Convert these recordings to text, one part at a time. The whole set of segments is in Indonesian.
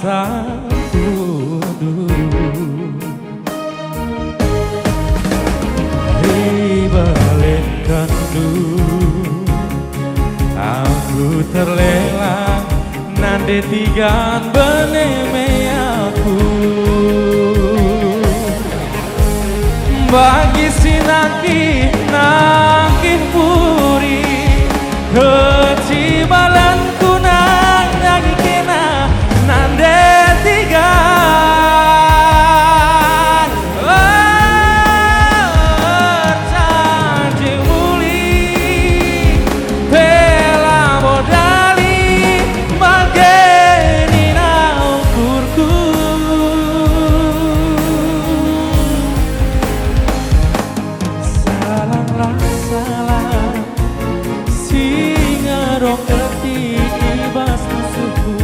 kudu di balik kandu aku terlelak nande tigaan beneme aku bagi sinaki nakih puri kecibalanku nang nagi kena nande tigaan caci muli bela modali mageni na ukurku salahlah salah singerong keti ibas musuhku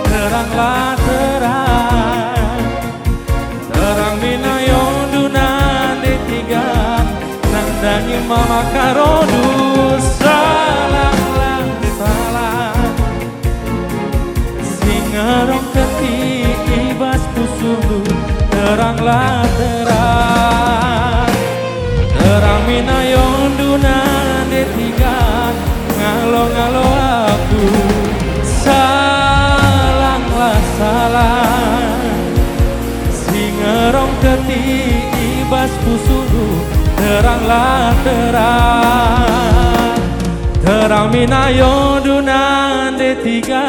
teranglah terang terang minayong dunan di tiga nandangi mama karodu salahlah salah singerong keti ibas musuhku teranglah terang terang minayong dunan di tiga ngalo-ngalo aku salahlah salah singerong keti ibas pusuhu teranglah terang terang minayong dunan de tiga